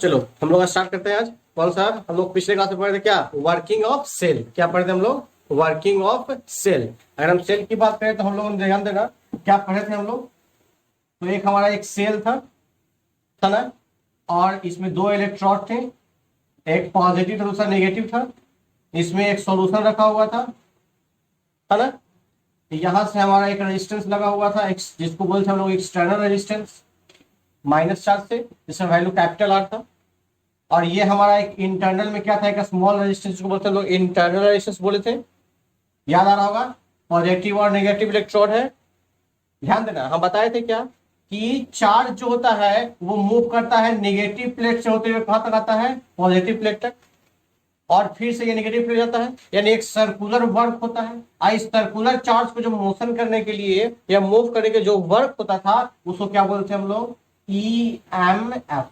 चलो हम लोग स्टार्ट करते हैं आज। कौन सा हम लोग पिछले क्लास में पढ़े थे? क्या वर्किंग ऑफ सेल। क्या पढ़े थे हम लोग? Working of cell. अगर हम सेल की बात करें तो हम लोगों ने ध्यान देना क्या पढ़े थे हम लोग। तो एक हमारा एक सेल था ना, और इसमें दो इलेक्ट्रोड थे, एक पॉजिटिव था दूसरा नेगेटिव था। इसमें एक सॉल्यूशन रखा हुआ था ना। यहां से हमारा एक रेजिस्टेंस लगा हुआ था, जिसको बोलते हम लोग एक्सटर्नल रेजिस्टेंस, माइनस चार्ज से, जिसमें वैल्यू कैपिटल आर था। और ये हमारा एक इंटरनल में क्या था, एक स्मॉल रेजिस्टेंस को बोलते हैं लोग इंटरनल रेजिस्टेंस बोले थे। याद आ रहा होगा, पॉजिटिव और नेगेटिव इलेक्ट्रोड है। ध्यान देना, हम बताए थे क्या कि चार्ज जो होता है वो मूव करता है नेगेटिव प्लेट से होते हुए कहां तक आता है, पॉजिटिव प्लेट तक, और फिर से ये नेगेटिव प्लेट जाता है। यानी एक सर्कुलर वर्क होता है। इस सर्कुलर चार्ज को जो मोशन करने के लिए या मूव करने के जो वर्क होता था उसको क्या बोलते हैं हम लोग? EMF।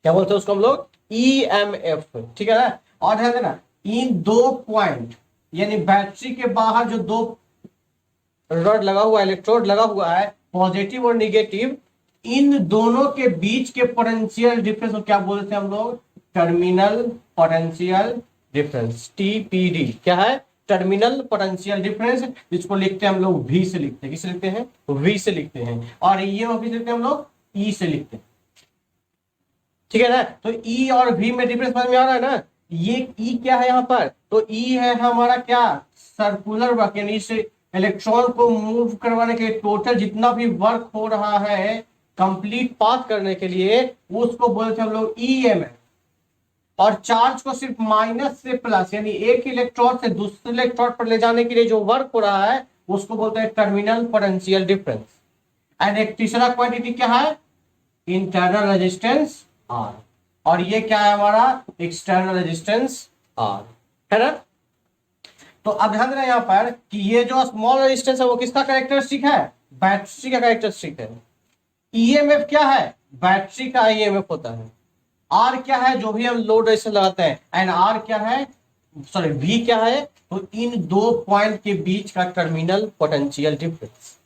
क्या बोलते हैं उसको हम लोग? EMF। ठीक है ना। और ध्यान देना, इन दो पॉइंट यानी बैटरी के बाहर जो दो रॉड लगा हुआ है, इलेक्ट्रोड लगा हुआ है, पॉजिटिव और निगेटिव, इन दोनों के बीच के पोटेंशियल डिफरेंस को क्या बोलते हैं हम लोग? Terminal potential difference, TPD। क्या है? टर्मिनल पोटेंशियल डिफरेंस, जिसको लिखते हैं हम लोग V से लिखते हैं। किससे लिखते हैं? V से लिखते हैं। और ये ऑफिस लिखते हैं हम लोग E से लिखते हैं। ठीक है ना। तो E और V में डिफरेंस समझ में आ रहा है ना। ये E क्या है यहाँ पर? तो E है हमारा क्या, सर्कुलर वर्क, यानी इस इलेक्ट्रॉन को मूव करवाने के टोटल जितना भी वर्क हो रहा है कंप्लीट पाथ करने के लिए, उसको बोलते हैं हम लोग EMF। और चार्ज को सिर्फ माइनस से प्लस यानी एक इलेक्ट्रॉन से दूसरे इलेक्ट्रॉन पर ले जाने के लिए जो वर्क हो रहा है उसको बोलते हैं टर्मिनल पोटेंशियल डिफरेंस। एंड एक तीसरा क्वांटिटी क्या है? Internal resistance R। और ये क्या है हमारा? एक्सटर्नल रेजिस्टेंस R, है ना। तो अब ध्यान देना यहाँ पर कि ये जो स्मॉल रेजिस्टेंस है वो किसका कैरेक्टरिस्टिक है? बैटरी का कैरेक्टरिस्टिक है। EMF क्या है? बैटरी का EMF होता है। R क्या है? जो भी हम लोड रेजिस्टेंस लगाते हैं। एंड R क्या है, सॉरी V क्या है? तो इन दो पॉइंट के बीच का टर्मिनल पोटेंशियल डिफरेंस।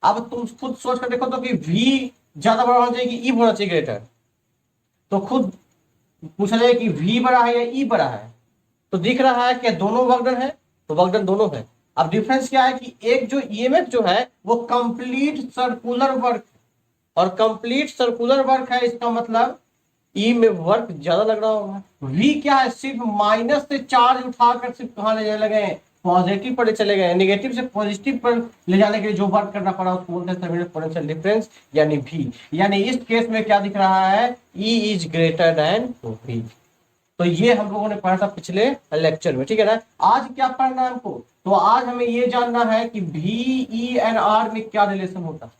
अब तुम खुद सोच कर देखो तो कि V ज्यादा बड़ा होना चाहिए कि E होना चाहिए ग्रेटर? तो खुद पूछा जाए कि V बड़ा है या E बड़ा है, तो दिख रहा है कि दोनों वर्कडन है, तो वर्कडन दोनों है। अब डिफरेंस क्या है कि एक जो EMF जो है वो कंप्लीट सर्कुलर वर्क, और कंप्लीट सर्कुलर वर्क है, इसका मतलब E में वर्क ज्यादा लग रहा होगा। V क्या है? सिर्फ माइनस से चार्ज उठाकर सिर्फ कहां ले जाने लगे, पॉजिटिव पर चले गए, नेगेटिव से पॉजिटिव पर ले जाने के लिए जो वर्क करना पड़ा उसको बोलते हैं टर्मिनल पोटेंशियल डिफरेंस, यानी V। यानी इस केस में क्या दिख रहा है? E is greater than V। तो ये हम लोगों ने पढ़ा था पिछले लेक्चर में, ठीक है ना। आज क्या पढ़ना है हमको? तो आज हमें ये जानना है कि V, E एंड R में क्या रिलेशन होता है।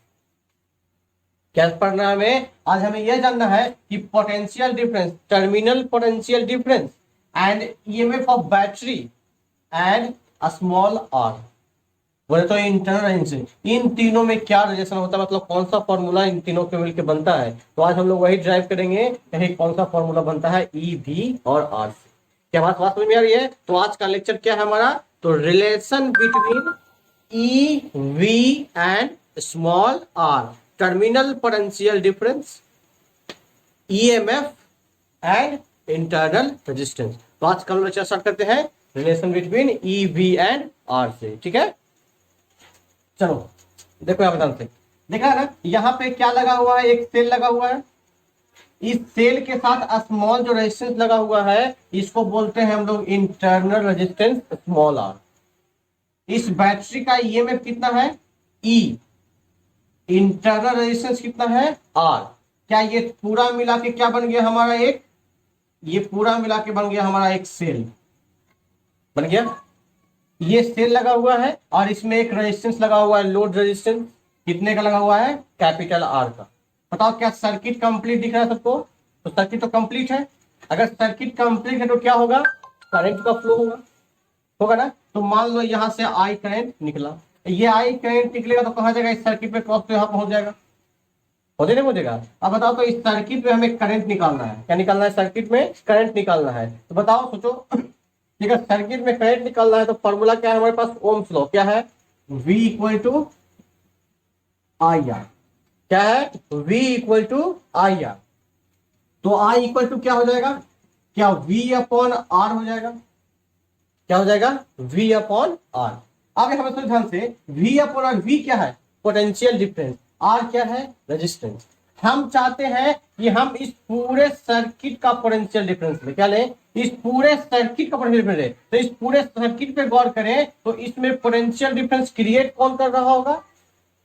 क्या पढ़ना है हमें? आज हमें यह जानना है कि potential difference, terminal potential difference and EMF of battery and small r, बोले तो इंटरनल रेजिस्टेंस, इन तीनों में क्या रिलेशन होता है, मतलब कौन सा फॉर्मूला इन तीनों के मिलकर बनता है। तो आज हम लोग वही ड्राइव करेंगे, कहीं कौन सा फॉर्मूला बनता है E, V और R से। क्या बात समझ में आ रही है? तो आज का लेक्चर क्या है हमारा? तो relation between E, V and small r, terminal potential difference, EMF and internal resistance. तो आज का लेक्चर स्टार्ट करते हैं relation between E, V and R से, ठीक है। चलो देखो यहाँ बताते, देखा है ना, यहाँ पे क्या लगा हुआ है? एक सेल लगा हुआ है। इस सेल के साथ स्मॉल जो रेजिस्टेंस लगा हुआ है इसको बोलते हैं हम लोग इंटरनल रेजिस्टेंस स्मॉल r। इस बैटरी का EMF कितना है? E। इंटरनल रेजिस्टेंस कितना है? R। क्या ये पूरा मिला के क्या बन गया हमारा? एक, ये पूरा मिला के बन गया हमारा एक सेल, बन गया। ये सेल लगा हुआ है और इसमें एक रेजिस्टेंस लगा हुआ है, लोड रेजिस्टेंस। कितने का लगा हुआ है? कैपिटल R का। बताओ क्या सर्किट कंप्लीट दिख रहा है सबको? तो सर्किट तो कंप्लीट है। अगर सर्किट कंप्लीट है तो क्या होगा? करंट का फ्लो होगा ना। तो मान लो यहां से I करंट निकला, ये I करंट निकलेगा तो कहां जाएगा? इस सर्किट में क्रॉस तो यहां पहुंच जाएगा, होते नहीं पहुंचेगा। अब बताओ, तो इस सर्किट में हमें करंट निकालना है। क्या निकालना है? सर्किट में करंट निकालना है। तो बताओ, सोचो, अगर सर्किट में करंट निकालना है तो फॉर्मूला क्या है हमारे पास? Ohm's law. क्या है? V equal to I R. क्या है? V equal to I R. तो आई इक्वल टू क्या हो जाएगा, क्या V अपॉन आर हो जाएगा, क्या हो जाएगा V अपॉन आर। अब यहां पर ध्यान से V अपॉन आर, V क्या है पोटेंशियल डिफरेंस, आर क्या है रेजिस्टेंस। हम चाहते हैं कि हम इस पूरे सर्किट का पोटेंशियल डिफरेंस ले, क्या लें, इस पूरे सर्किट का पोटेंशियल डिफरेंस ले। तो इस पूरे सर्किट पे गौर करें तो इसमें पोटेंशियल डिफरेंस क्रिएट कौन कर रहा होगा,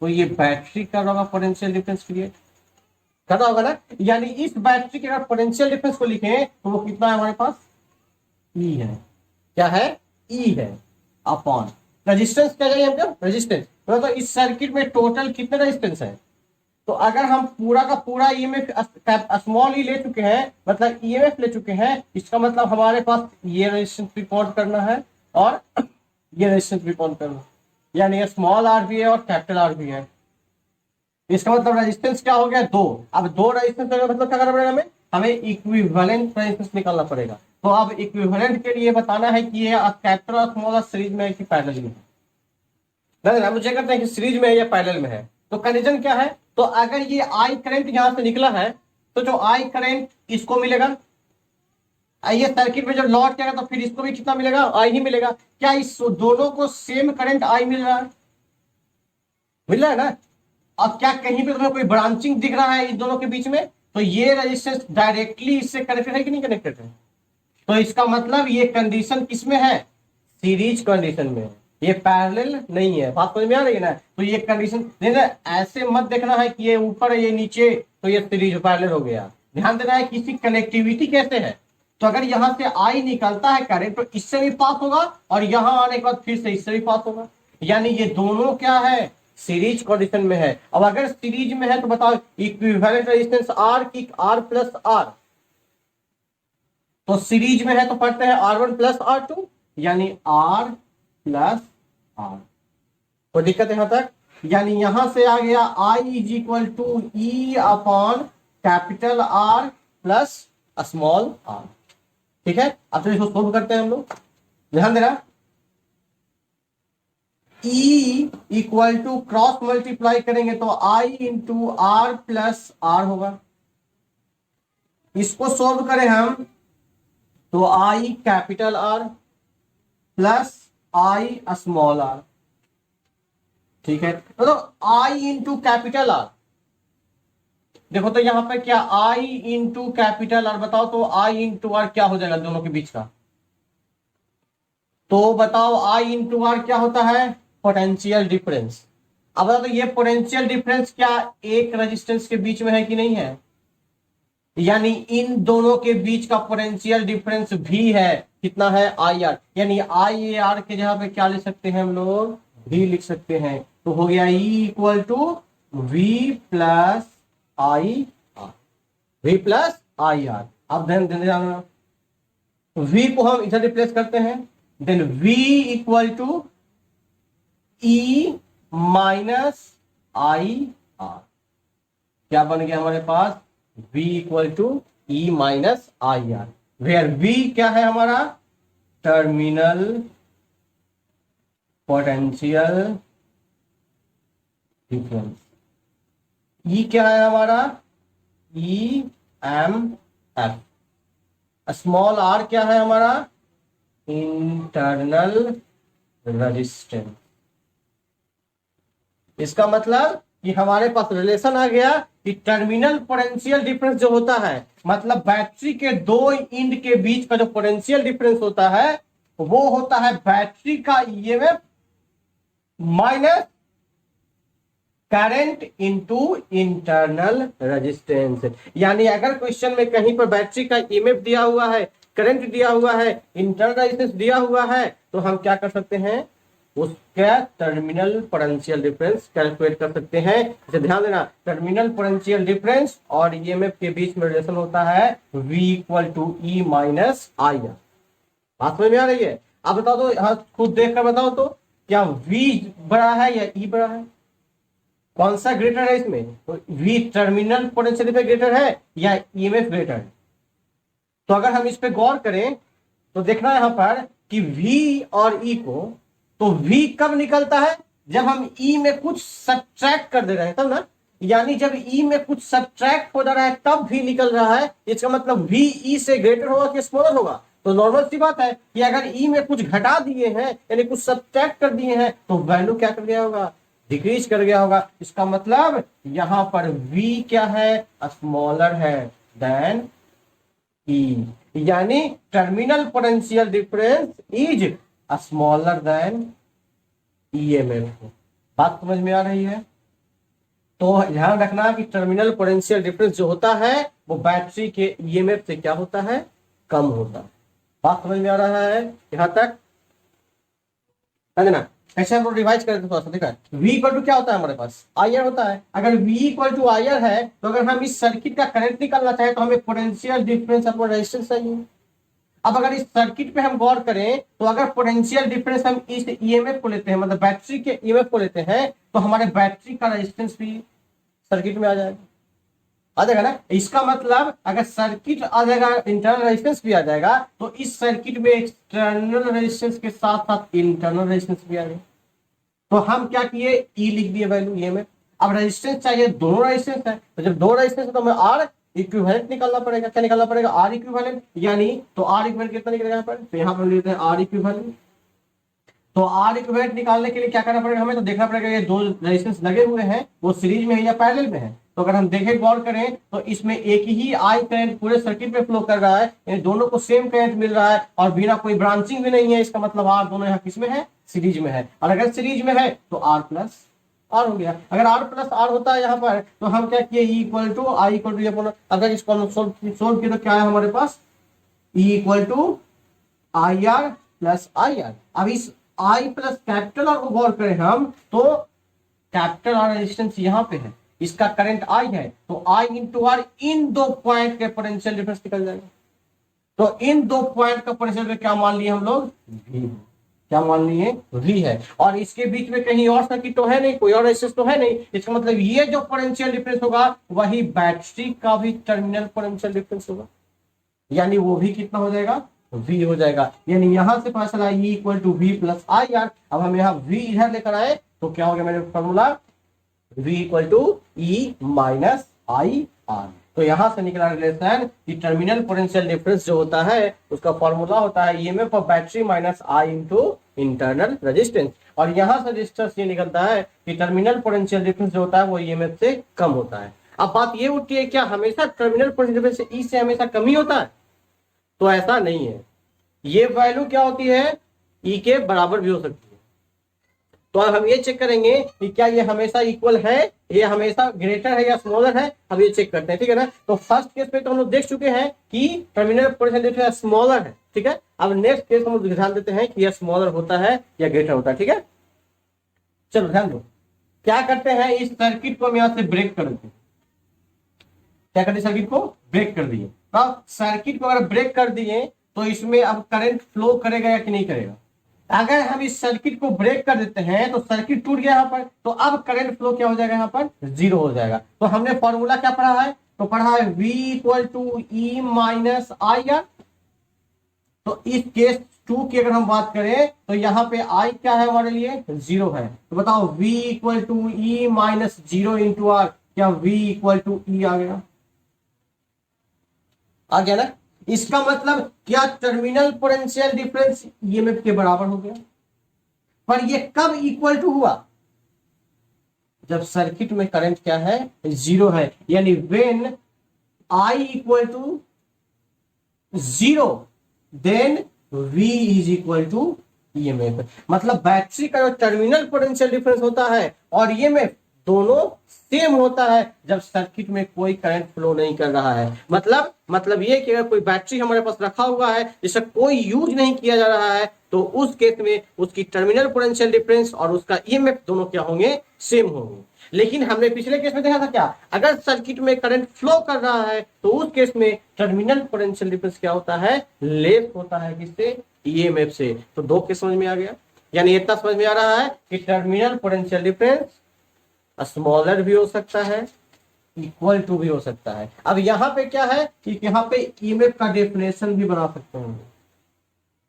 तो ये बैटरी कर रहा होगा पोटेंशियल डिफरेंस क्रिएट कर रहा होगा ना। यानी इस बैटरी के अगर पोटेंशियल डिफरेंस को लिखें तो वो कितना है हमारे पास, ई है, क्या है ई है अपॉन रेजिस्टेंस, क्या चाहिए हमको रेजिस्टेंस। तो इस सर्किट में टोटल कितने रेजिस्टेंस है, तो अगर हम पूरा का पूरा ईएमएफ स्मॉल ई ले चुके हैं, मतलब ईएमएफ ले चुके हैं, इसका मतलब हमारे पास ये रेजिस्टेंस भी काउंट करना है और ये रेजिस्टेंस भी काउंट करना है, यानी स्मॉल आर भी है और कैपिटल आर भी है। इसका मतलब रेजिस्टेंस क्या हो गया, दो। अब दो रेजिस्टेंस का मतलब क्या करना पड़ेगा, हमें इक्विवेलेंट रेजिस्टेंस निकालना पड़ेगा। तो अब इक्विवेलेंट के लिए बताना है कि ये कैपिटल और स्मॉल सीरीज में है कि पैरेलल में है। ना मुझे कहते हैं कि सीरीज में है या पैरेलल में है। तो कंडीशन क्या है, तो अगर ये आई करंट यहां से निकला है तो जो आई करंट इसको मिलेगा, ये सर्किट में जब लौट जाएगा तो फिर इसको भी कितना मिलेगा, आई ही मिलेगा। क्या इस दोनों को सेम करंट आई मिल रहा है, मिल रहा है ना। अब क्या कहीं पे तुम्हें कोई ब्रांचिंग दिख रहा है इन दोनों के बीच में, तो ये रेजिस्टेंस डायरेक्टली इससे कनेक्टेड है कि नहीं कनेक्टेड है। तो इसका मतलब ये कंडीशन किसमें है, सीरीज कंडीशन में है, ये पैरेलल नहीं है। बात समझ में आ रही है ना। तो ये कंडीशन ऐसे मत देखना है कि ये ऊपर है ये नीचे तो ये सीरीज पैरेलल हो गया। ध्यान देना है कि इसकी कनेक्टिविटी कैसे है। तो अगर यहां से आई निकलता है करंट तो इससे भी पास होगा और यहां आने के बाद फिर से इससे भी पास होगा, यानी ये दोनों क्या है सीरीज कंडीशन में है। अब अगर सीरीज में है तो बताओ इक्विवेलेंट रेजिस्टेंस आर की आर प्लस आर, तो सीरीज में है तो पढ़ते हैं R1 प्लस R2 यानी R प्लस R। कोई दिक्कत यहां तक, यानी यहां से आ गया I is equal to E upon capital R plus small r। ठीक है, अब तो इसको सोल्व करते हैं हम लोग, ध्यान देना। E equal to cross multiply करेंगे तो I into R plus R होगा। इसको सोल्व करें हम तो I capital R plus I small r। ठीक है, तो I इंटू कैपिटल R, देखो तो यहां पर क्या I इंटू कैपिटल R, बताओ तो I इंटू R क्या हो जाएगा दोनों के बीच का, तो बताओ I इंटू R क्या होता है पोटेंशियल डिफरेंस। अब बताओ तो ये पोटेंशियल डिफरेंस क्या एक रेजिस्टेंस के बीच में है कि नहीं है, यानी इन दोनों के बीच का पोटेंशियल डिफरेंस भी है, कितना है आई आर, यानी आई आर के जगह पे क्या लिख सकते हैं हम लोग भी लिख सकते हैं। तो हो गया E equal to V plus I R, V plus I R. अब ध्यान देना V को हम इधर रिप्लेस करते हैं, then V equal to E minus I R, क्या बन गया हमारे पास V equal to E minus I R, where V क्या है हमारा टर्मिनल पोटेंशियल डिफरेंस, E क्या है हमारा E M F, small r क्या है हमारा इंटरनल रेजिस्टेंस। इसका मतलब कि हमारे पास रिलेशन आ गया कि टर्मिनल पोटेंशियल डिफरेंस जो होता है, मतलब बैटरी के दो इंड के बीच का जो पोटेंशियल डिफरेंस होता है वो होता है बैटरी का EMF minus current into internal resistance. यानी अगर क्वेश्चन में कहीं पर बैटरी का ईएमएफ दिया हुआ है, करंट दिया हुआ है, इंटरनल रेजिस्टेंस दिया हुआ है, तो हम क्या कर सकते हैं उसका टर्मिनल पोटेंशियल डिफरेंस कैलकुलेट कर सकते हैं। इसे ध्यान देना, टर्मिनल पोटेंशियल डिफरेंस और ईएमएफ के बीच में रिलेशन होता है V equal to E minus I R. बात समझ में आ रही है। अब बताओ तो हाँ, खुद देख कर बताओ तो क्या V बड़ा है या E बड़ा है, कौन सा ग्रेटर है इसमें, तो V terminal potential difference greater है या ईएमएफ ग्रेटर है। तो अगर हम इस पे गौर करें तो देखना यहां पर कि V और E को, तो V कब निकलता है जब हम E में कुछ सब्ट्रैक्ट कर दे रहे हैं तब ना, यानी जब ई में कुछ सब्ट्रैक्ट हो जा रहा है तब भी निकल रहा है, इसका मतलब वी ई से ग्रेटर होगा कि स्मॉलर होगा। तो नॉर्मल सी बात है कि अगर ई में कुछ घटा दिए हैं यानी कुछ सब्ट्रैक्ट कर दिए हैं तो वैल्यू क्या कर गया होगा, डिक्रीज कर गया होगा। इसका मतलब यहां पर v क्या है, स्मॉलर है देन ई, यानी terminal potential difference is smaller than EMF. बात समझ में आ रही है? तो ध्यान रखना कि टर्मिनल पोटेंशियल डिफरेंस जो होता है वो बैटरी के ईएमएफ से क्या होता है, कम होता है। बात समझ में आ रहा है यहां तक, है ना? ऐसे हम लोग रिवाइज करते हैं थोड़ा सा। देखा V इक्वल टू क्या होता है हमारे पास, आईआर होता है। अगर V इक्वल टू आईआर है तो अगर हम इस सर्किट का करंट निकालना चाहें तो हमें पोटेंशियल डिफरेंस अपॉन रेजिस्टेंस चाहिए। अब अगर इस सर्किट पे हम गौर करें तो अगर पोटेंशियल डिफरेंस हम इस ईएमएफ को लेते हैं, मतलब बैटरी के ईएमएफ को लेते हैं, तो हमारे बैटरी का रेजिस्टेंस भी सर्किट में आ जाएगा, आ जाएगा ना। इसका मतलब अगर सर्किट आ जाएगा, इंटरनल रेजिस्टेंस भी आ जाएगा, तो इस सर्किट में एक्सटर्नल रेजिस्टेंस के साथ साथ इंटरनल रेजिस्टेंस भी आ जाएगा। तो हम क्या किए, ई लिख दिए वैल्यू ई में। अब रेजिस्टेंस चाहिए, दोनों रेजिस्टेंस है, तो जब दो रेजिस्टेंस है तो हमें आर इक्विवेलेंट निकालना पड़ेगा। क्या निकालना पड़ेगा, आर इक्विवेलेंट। यानी तो आर इक्विवेलेंट कितना निकलेगा यहाँ पर, तो यहाँ पर लेते हैं आर इक्विवेलेंट। तो आर इक्विवेलेंट निकालने के लिए क्या करना पड़ेगा हमें, तो देखना पड़ेगा ये दो रेजिस्टेंस लगे हुए हैं वो सीरीज में है या पैरेलल में है। तो अगर हम देखें गौर करें तो इसमें एक ही आई करंट पूरे सर्किट में फ्लो कर रहा है, यानी दोनों को सेम करंट मिल रहा है और बिना कोई ब्रांचिंग भी नहीं है। इसका मतलब आर दोनों यहाँ किस में है, सीरीज में है। और अगर सीरीज में है तो आर प्लस आर हो गया। अगर आर प्लस आर होता है यहाँ पर तो हम क्या किए, E equal to I equal to, अगर इसको सोल्व किया तो क्या है हमारे पास, E equal to I R plus I R. अब इस आई प्लस कैपिटल आर को गौर करें हम तो कैपिटल आर रेजिस्टेंस यहाँ पे है, इसका करंट आई है, तो आई इंटू आर, इन दो पॉइंट के पोटेंशियल डिफरेंस निकल जाएगा। तो इन दो पॉइंट का पोटेंशियल क्या मान लिए हम लोग, वी। क्या मान लिए, वी है। और इसके बीच में कहीं और सर्किट तो है नहीं, कोई और रेजिस्टेंस तो है नहीं। इसका मतलब ये जो पोटेंशियल डिफरेंस होगा वही बैटरी का भी टर्मिनल पोटेंशियल डिफरेंस होगा, यानी वो भी कितना हो जाएगा, V हो जाएगा। यानी यहां से पता चला E equal to V plus I R. अब हम यहाँ V इधर लेकर आए तो क्या हो गया मेरे formula, V equal to E minus I R. तो यहां से निकला रिलेशन कि टर्मिनल पोटेंशियल डिफरेंस जो होता है उसका फॉर्मूला होता है EMF of battery minus I into internal resistance. और यहां से रेजिस्टेंस ये निकलता है कि टर्मिनल पोटेंशियल डिफरेंस जो होता है वो ईएमएफ से कम होता है। अब बात ये उठती है, क्या हमेशा टर्मिनल पोटेंशियल डिफरेंस ई से हमेशा कम ही होता है? तो ऐसा नहीं है, ये वैल्यू क्या होती है, ई के बराबर भी हो सकती है। तो अब हम ये चेक करेंगे कि क्या ये हमेशा इक्वल है, ये हमेशा ग्रेटर है या स्मॉलर है, हम ये चेक करते हैं, ठीक है ना। तो फर्स्ट केस पे तो हम लोग देख चुके हैं कि टर्मिनल पोटेंशियल डिफरेंस स्मॉलर है, ठीक है। अब नेक्स्ट केस हम लोग ध्यान देते हैं कि यह स्मॉलर होता है या ग्रेटर होता है, ठीक है। चलो ध्यान दो, क्या करते हैं, इस सर्किट को हम यहां से ब्रेक कर देते हैं। क्या करते, सर्किट को ब्रेक कर दिए। अब सर्किट को अगर ब्रेक कर दिए तो इसमें अब करंट फ्लो करेगा या कि नहीं करेगा। अगर हम इस सर्किट को ब्रेक कर देते हैं तो सर्किट टूट गया यहाँ पर, तो अब करंट फ्लो क्या हो जाएगा, यहाँ पर जीरो हो जाएगा। तो हमने फॉर्मूला क्या पढ़ा है, तो पढ़ा है V equal to E minus I R. तो इस केस 2 की अगर हम बात करें तो यहाँ पे I क्या है हमारे लिए, जीरो है। तो बताओ V equal to E minus zero into R, क्या V इक्वल टू ई आ गया, आ गया ना। इसका मतलब क्या टर्मिनल पोटेंशियल डिफरेंस ईएमएफ के बराबर हो गया। पर ये कब इक्वल टू हुआ, जब सर्किट में करंट क्या है, जीरो है। यानी when I equal to zero then V is equal to EMF. मतलब बैटरी का जो टर्मिनल पोटेंशियल डिफरेंस होता है और ईएमएफ दोनों सेम होता है जब सर्किट में कोई करंट फ्लो नहीं कर रहा है। मतलब ये कि अगर कोई बैटरी हमारे पास रखा हुआ है जिसका कोई यूज नहीं किया जा रहा है तो उस केस में उसकी टर्मिनल पोटेंशियल डिफरेंस और उसका ईएमएफ दोनों क्या होंगे, सेम होंगे। लेकिन हमने पिछले केस में देखा था क्या, अगर सर्किट में करंट फ्लो कर रहा है तो उस केस में टर्मिनल पोटेंशियल डिफरेंस क्या होता है, लेस होता है, किससे, ईएमएफ से। तो दो केस समझ में आ गया। यानी इतना समझ में आ रहा है कि टर्मिनल पोटेंशियल डिफरेंस स्मॉलर भी हो सकता है, इक्वल टू भी हो सकता है। अब यहाँ पे क्या है कि यहाँ पे ईएमएफ का डेफिनेशन भी बना सकते हैं।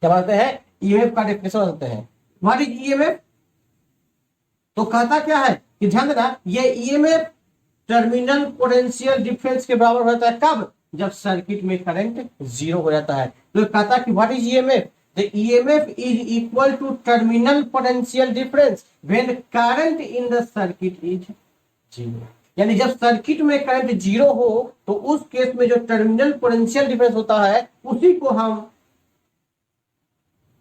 क्या बनाते हैं, ईएमएफ का डेफिनेशन बनाते हैं। व्हाट इज ईएमएफ, तो कहता क्या है कि ध्यान देना, ये ईएमएफ टर्मिनल पोटेंशियल डिफरेंस के बराबर होता है कब? जब सर्किट में करंट जीरो हो जाता है। तो कहता है कि what is EMF? The EMF is equal to terminal potential difference when current in the circuit is zero. यानी जब सर्किट में करंट जीरो हो तो उस केस में जो टर्मिनल पोटेंशियल डिफरेंस होता है उसी को हम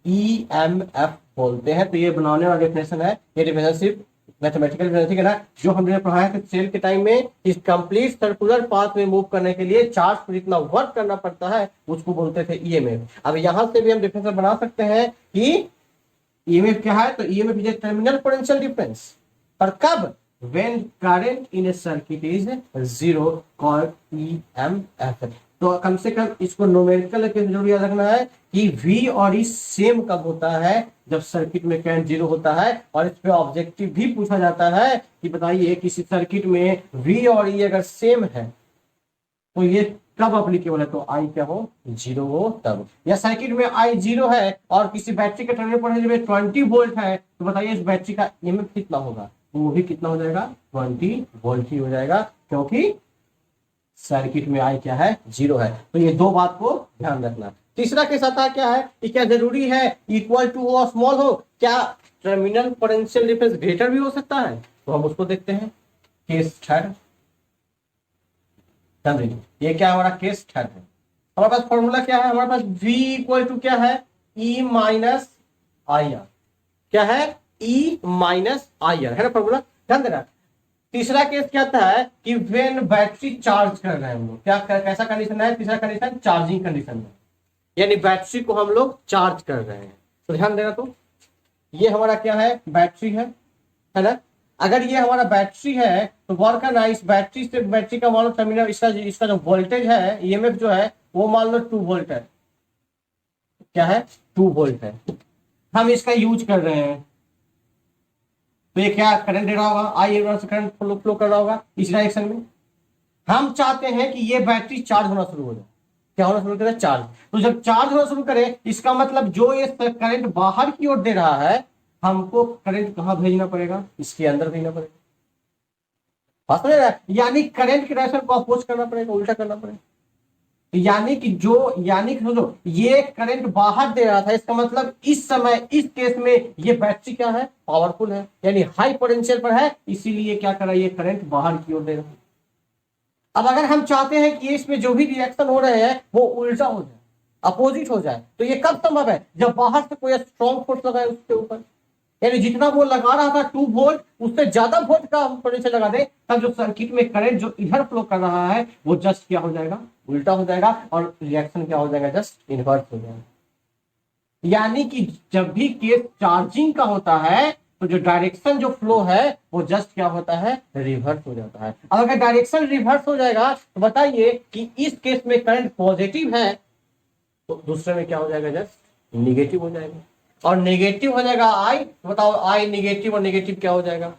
ईएमएफ बोलते हैं। तो ये बनाने वाला डेफिनेशन है, ये डेफिनेशन सिर्फ मैथमेटिकल डेफिनेशन है ना, जो हमने पढ़ा है कि सेल के टाइम में इस कंप्लीट सर्कुलर पाथ में मूव करने के लिए चार्ज पर जितना वर्क करना पड़ता है उसको बोलते थे ईएमएफ। अब यहां से भी हम डेफिनेशन बना सकते हैं कि ईएमएफ क्या है? तो EMF is a terminal potential difference, पर कब? when current in a circuit is zero called EMF। तो कम से कम इसको न्यूमेरिकल जरूर याद रखना है कि V और E सेम कब होता है? जब सर्किट में करंट जीरो होता है। और इस पे ऑब्जेक्टिव भी पूछा जाता है कि बताइए किसी सर्किट में V और E अगर सेम है तो ये कब अप्लीकेबल है? तो I क्या हो? जीरो हो तब। या सर्किट में I जीरो है और किसी बैटरी का टर्मिनल पोटेंशियल में 20 वोल्ट है, तो बताइए इस बैटरी का ईएमएफ कितना होगा? वो भी कितना हो जाएगा? 20 वोल्ट ही हो जाएगा, क्योंकि सर्किट में आई क्या है? जीरो है। तो ये दो बात को ध्यान रखना। तीसरा केस आता है क्या है कि क्या जरूरी है इक्वल टू हो स्मॉल हो? क्या टर्मिनल पोटेंशियल डिफरेंस ग्रेटर भी हो सकता है? तो हम उसको देखते हैं। केस थर्ड, ये क्या हमारा केस थर्ड है। हमारे पास फॉर्मूला क्या है? हमारे पास V इक्वल टू क्या है? E minus I R. क्या है? E माइनस आई आर है ना फॉर्मूला, ध्यान देना। तीसरा केस क्या आता है कि व्हेन बैटरी चार्ज कर रहे हैं हम लोग, क्या कैसा कंडीशन है? तीसरा कंडीशन चार्जिंग कंडीशन है, यानी बैटरी को हम लोग चार्ज कर रहे हैं। तो ध्यान देना। तो ये हमारा क्या है? बैटरी है ना। अगर ये हमारा बैटरी है तो गौर करना, इस बैटरी से बैटरी का मान लो टर्मिनल इसका जो वोल्टेज है, ईएमएफ जो है वो मान लो 2 वोल्ट है। क्या है? 2 वोल्ट है। हम इसका यूज कर रहे हैं तो ये क्या करंट दे रहा होगा? आई करंट फ्लो कर रहा होगा इस डायरेक्शन में। हम चाहते हैं कि ये बैटरी चार्ज होना शुरू हो जाए। क्या होना शुरू करे? चार्ज। तो जब चार्ज होना शुरू करे, इसका मतलब जो ये करंट बाहर की ओर दे रहा है, हमको करंट कहां भेजना पड़ेगा? इसके अंदर भेजना पड़ेगा। बात समझ रहा है? यानी करंट के डायरेक्शन को अपोज करना पड़ेगा, उल्टा करना पड़ेगा। यानी कि समझो ये करंट बाहर दे रहा था, इसका मतलब इस समय इस केस में ये बैटरी क्या है? पावरफुल है, यानी हाई पोटेंशियल पर है, इसीलिए क्या कर रहा है? ये करंट बाहर की ओर दे रहा है। अब अगर हम चाहते हैं कि इसमें जो भी रिएक्शन हो रहे हैं वो उल्टा हो जाए, अपोजिट हो जाए, तो ये कब संभव है? जब बाहर से कोई स्ट्रॉन्ग फोर्स लगा है उसके ऊपर। यानी जितना वो लगा रहा था 2 वोल्ट, उससे ज्यादा वोल्ट का पोटेंशियल लगा दे, तब जो सर्किट में करंट जो इधर फ्लो कर रहा है वो जस्ट क्या हो जाएगा? उल्टा हो जाएगा, और रिएक्शन क्या हो जाएगा? जस्ट इनवर्स हो जाएगा। यानी कि जब भी केस चार्जिंग का होता है तो जो डायरेक्शन जो फ्लो है वो जस्ट क्या होता है? रिवर्स हो जाता है। अब अगर डायरेक्शन रिवर्स हो जाएगा तो बताइए कि इस केस में करंट पॉजिटिव है तो दूसरे में क्या हो जाएगा? जस्ट निगेटिव हो जाएगा। और नेगेटिव हो जाएगा आई, बताओ आई नेगेटिव और नेगेटिव क्या हो जाएगा?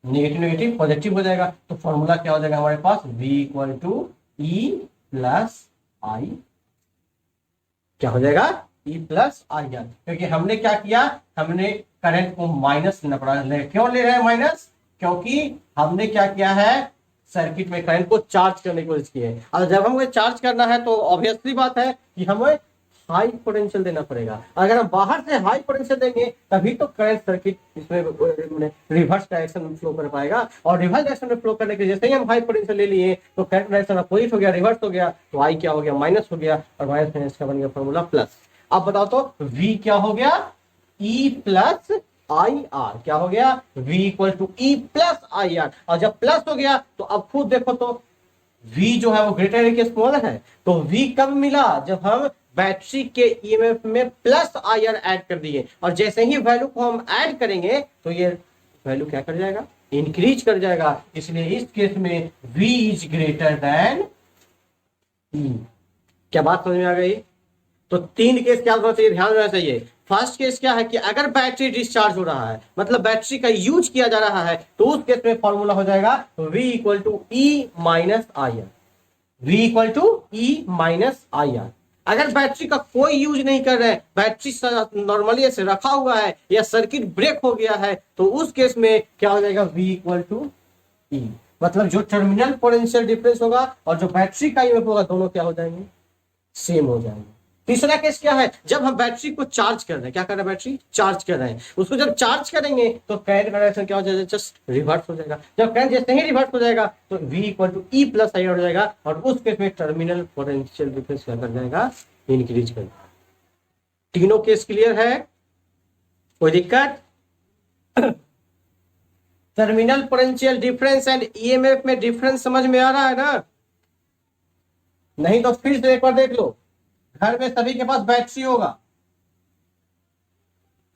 नेगेटिव नेगेटिव पॉजिटिव हो जाएगा। तो फॉर्मूला क्या हो जाएगा हमारे पास? V equal to E plus I. क्या हो जाएगा? E plus I R. क्योंकि हमने क्या किया? हमने करंट को माइनस लेना पड़ा। क्यों ले रहे हैं माइनस? क्योंकि हमने क्या किया है? सर्किट में करंट को चार्ज करने की कोशिश की है। और जब हमें चार्ज करना है तो ऑब्वियसली बात है कि हमें हाई पोटेंशियल देना पड़ेगा। अगर हम बाहर से हाई पोटेंशियल देंगे तभी तो करंट सर्किट इसमें रिवर्स डायरेक्शन में फ्लो कर पाएगा। और रिवर्स डायरेक्शन में फ्लो करने के जैसे ही हम हाई पोटेंशियल ले लिए तो करंट डायरेक्शन अपोजिट हो गया, रिवर्स हो गया, तो आई क्या हो गया? माइनस हो गया, और माइनस माइनस का बन गया फॉर्मूला प्लस। अब बताओ तो V क्या हो गया? E plus I R. क्या हो गया? V equal to E plus I R. और जब प्लस हो गया तो अब खुद देखो तो V जो है वो ग्रेटर है कि स्मॉलर है? तो V कब मिला? जब हम बैटरी के ईएमएफ में प्लस आई आर ऐड कर दिए, और जैसे ही वैल्यू को हम ऐड करेंगे तो ये वैल्यू क्या कर जाएगा? इंक्रीज कर जाएगा। इसलिए इस केस में V is greater than E। क्या बात समझ में आ गई? तो 3 केस क्या होना चाहिए? ध्यान रखना चाहिए। फर्स्ट केस क्या है कि अगर बैटरी डिस्चार्ज हो रहा है, मतलब बैटरी का यूज किया जा रहा है, तो उस केस में फॉर्मूला हो जाएगा V equal to E minus I R. V equal to E minus I R. अगर बैटरी का कोई यूज नहीं कर रहे हैं, बैटरी नॉर्मली ऐसे रखा हुआ है या सर्किट ब्रेक हो गया है, तो उस केस में क्या हो जाएगा? V equal to E। मतलब जो टर्मिनल पोटेंशियल डिफरेंस होगा और जो बैटरी का ईएमएफ होगा दोनों क्या हो जाएंगे, सेम हो जाएंगे। तीसरा केस क्या है, जब हम बैटरी को चार्ज कर रहे हैं, क्या कर रहे हैं, बैटरी चार्ज कर रहे हैं, उसको जब चार्ज करेंगे तो करंट का डायरेक्शन क्या हो जाएगा, जस्ट रिवर्स हो जाएगा। जब करंट जैसे ही रिवर्स हो जाएगा तो V equal to E plus I हो जाएगा और उस केस में टर्मिनल पोटेंशियल डिफरेंस क्या कर जाएगा, इंक्रीज कर जाएगा। तीनों केस क्लियर है, कोई दिक्कत? Terminal potential difference and EMF में डिफरेंस समझ में आ रहा है ना? नहीं तो फिर से एक बार देख लो, घर में सभी के पास बैटरी होगा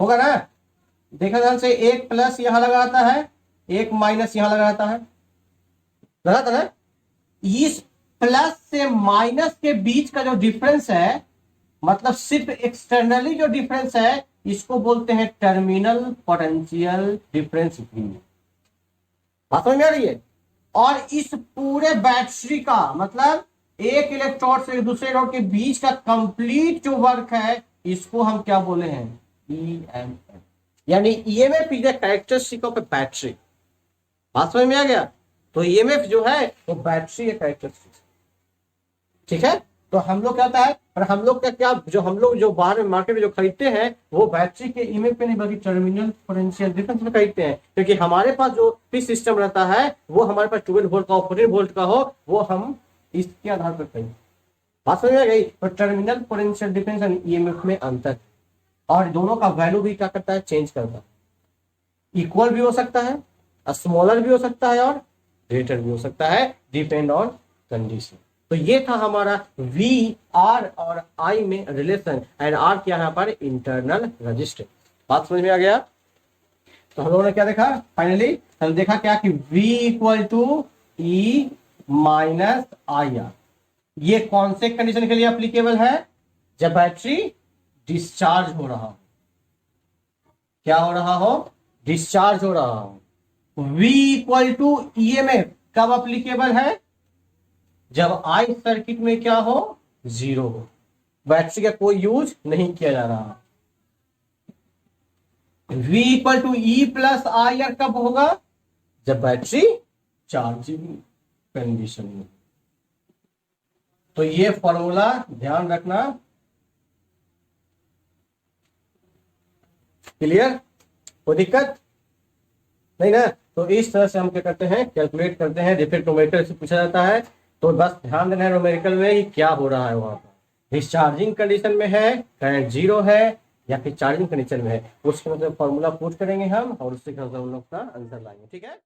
ना? देखा ध्यान से, एक प्लस यहां लगा रहता है, एक माइनस यहां लगा रहता है, लगा था ना? इस प्लस से माइनस के बीच का जो डिफरेंस है, मतलब सिर्फ एक्सटर्नली जो डिफरेंस है, इसको बोलते हैं टर्मिनल पोटेंशियल डिफरेंस भी। बात समझ में आ रही है? और इस पूरे बैटरी का मतलब एक इलेक्ट्रोड से दूसरे इलेक्ट्रोड के बीच का कंप्लीट जो वर्क है, इसको हम क्या बोले हैं, ईएमएफ। यानी EMF is the characteristic of A battery. बात समझ में आ गया? तो ईएमएफ जो है वो बैटरी का कैरेक्टरिस्टिक, ठीक है? तो हम लोग क्या होता है, और हम लोग का क्या, जो हम लोग जो बाहर में मार्केट में जो खरीदते हैं वो बैटरी के ईएमएफ पे नहीं बल्कि टर्मिनल पोटेंशियल डिफरेंस में खरीदते हैं, क्योंकि हमारे पास जो भी सिस्टम रहता है वो हमारे पास 12 वोल्ट का हो, 14 वोल्ट का हो, वो हम इसके आधार पर खरीदते। बात समझ में आ गई? तो टर्मिनल पोटेंशियल डिफरेंस और ईएमएफ में अंतर, और दोनों का वैल्यू भी क्या करता है, चेंज करता है। इक्वल भी हो सकता है, स्मॉलर भी हो सकता है और ग्रेटर भी हो सकता है, डिपेंड ऑन कंडीशन। तो ये था हमारा V, R और I में रिलेशन, एंड R क्या है यहाँ पर, इंटरनल रेजिस्टेंस। बात समझ में आ गया? तो हम लोगों ने क्या देखा, फाइनली हम देखा क्या कि V equal to E minus I R, ये कौन से कंडीशन के लिए एप्लीकेबल है, जब बैटरी डिस्चार्ज हो रहा हो। क्या हो रहा हो, डिस्चार्ज हो रहा हो। V इक्वल टू ईएमएफ कब एप्लीकेबल है, जब आई सर्किट में क्या हो, जीरो हो, बैटरी का कोई यूज नहीं किया जा रहा। V equal to E plus I R कब होगा, जब बैटरी चार्जिंग कंडीशन में। तो ये फॉर्मूला ध्यान रखना, क्लियर? कोई दिक्कत नहीं ना? तो इस तरह से हम क्या करते हैं, कैलकुलेट करते हैं। डिफरेंट न्यूमेरिकल से पूछा जाता है, तो बस ध्यान देना है न्यूमेरिकल में कि क्या हो रहा है वहां पर, डिस्चार्जिंग कंडीशन में है, करंट जीरो है, या फिर चार्जिंग कंडीशन में है, उसके मतलब फॉर्मूला पुट करेंगे हम और उससे हम लोग का आंसर लाएंगे, ठीक है?